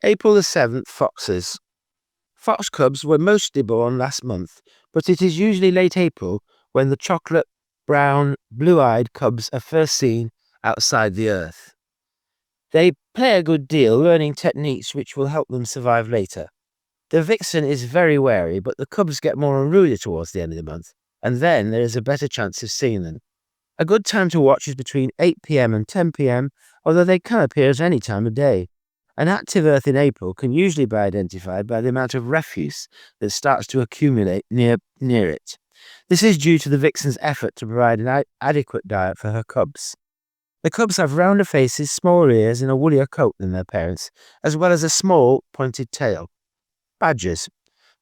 April the 7th, foxes. Fox cubs were mostly born last month, but it is usually late April when the chocolate, brown, blue-eyed cubs are first seen outside the earth. They play a good deal, learning techniques which will help them survive later. The vixen is very wary, but the cubs get more unruly towards the end of the month, and then there is a better chance of seeing them. A good time to watch is between 8 p.m. and 10 p.m., although they can appear at any time of day. An active Earth in April can usually be identified by the amount of refuse that starts to accumulate near it. This is due to the vixen's effort to provide an adequate diet for her cubs. The cubs have rounder faces, smaller ears, and a woollier coat than their parents, as well as a small, pointed tail. Badgers.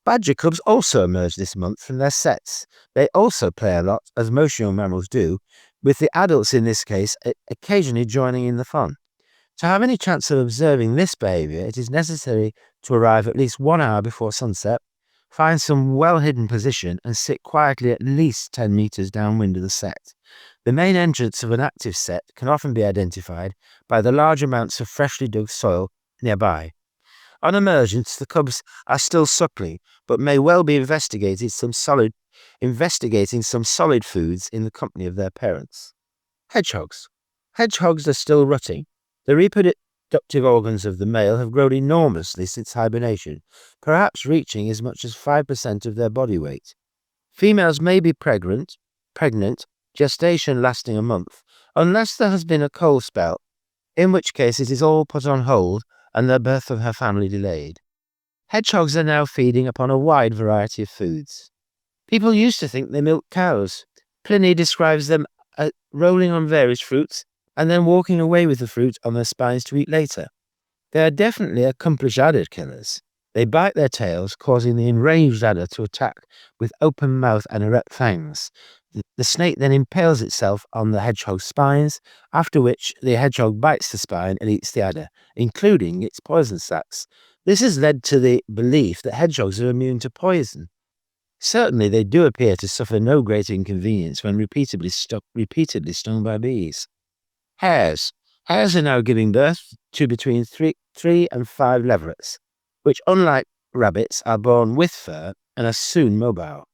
Badger cubs also emerge this month from their sets. They also play a lot, as most young mammals do, with the adults in this case occasionally joining in the fun. To have any chance of observing this behaviour, it is necessary to arrive at least 1 hour before sunset, find some well-hidden position, and sit quietly at least 10 metres downwind of the set. The main entrance of an active set can often be identified by the large amounts of freshly dug soil nearby. On emergence, the cubs are still suckling, but may well be investigating some solid foods in the company of their parents. Hedgehogs. Hedgehogs are still rutting. The reproductive organs of the male have grown enormously since hibernation, perhaps reaching as much as 5% of their body weight. Females may be pregnant, gestation lasting a month, unless there has been a cold spell, in which case it is all put on hold and the birth of her family delayed. Hedgehogs are now feeding upon a wide variety of foods. People used to think they milked cows. Pliny describes them as rolling on various fruits and then walking away with the fruit on their spines to eat later. They are definitely accomplished adder killers. They bite their tails, causing the enraged adder to attack with open mouth and erect fangs. The snake then impales itself on the hedgehog's spines, after which the hedgehog bites the spine and eats the adder, including its poison sacs. This has led to the belief that hedgehogs are immune to poison. Certainly, they do appear to suffer no great inconvenience when repeatedly stung by bees. Hares. Hares are now giving birth to between 3 and 5 leverets, which, unlike rabbits, are born with fur and are soon mobile.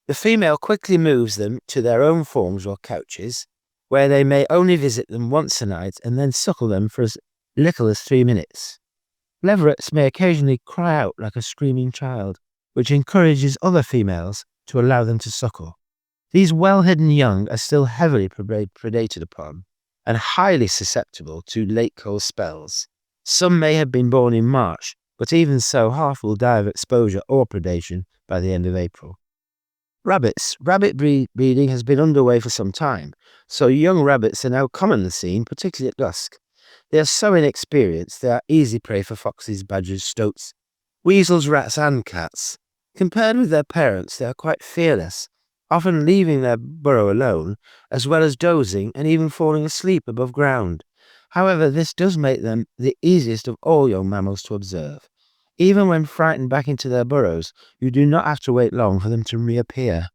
The female quickly moves them to their own forms or couches, where they may only visit them once a night and then suckle them for as little as 3 minutes. Leverets may occasionally cry out like a screaming child, which encourages other females to allow them to suckle. These well-hidden young are still heavily predated upon and highly susceptible to late cold spells. Some may have been born in March, but even so, half will die of exposure or predation by the end of April. Rabbits. Rabbit breeding has been underway for some time, so young rabbits are now commonly seen, particularly at dusk. They are so inexperienced they are easy prey for foxes, badgers, stoats, weasels, rats, and cats. Compared with their parents, they are quite fearless, often leaving their burrow alone, as well as dozing and even falling asleep above ground. However, this does make them the easiest of all young mammals to observe. Even when frightened back into their burrows, you do not have to wait long for them to reappear.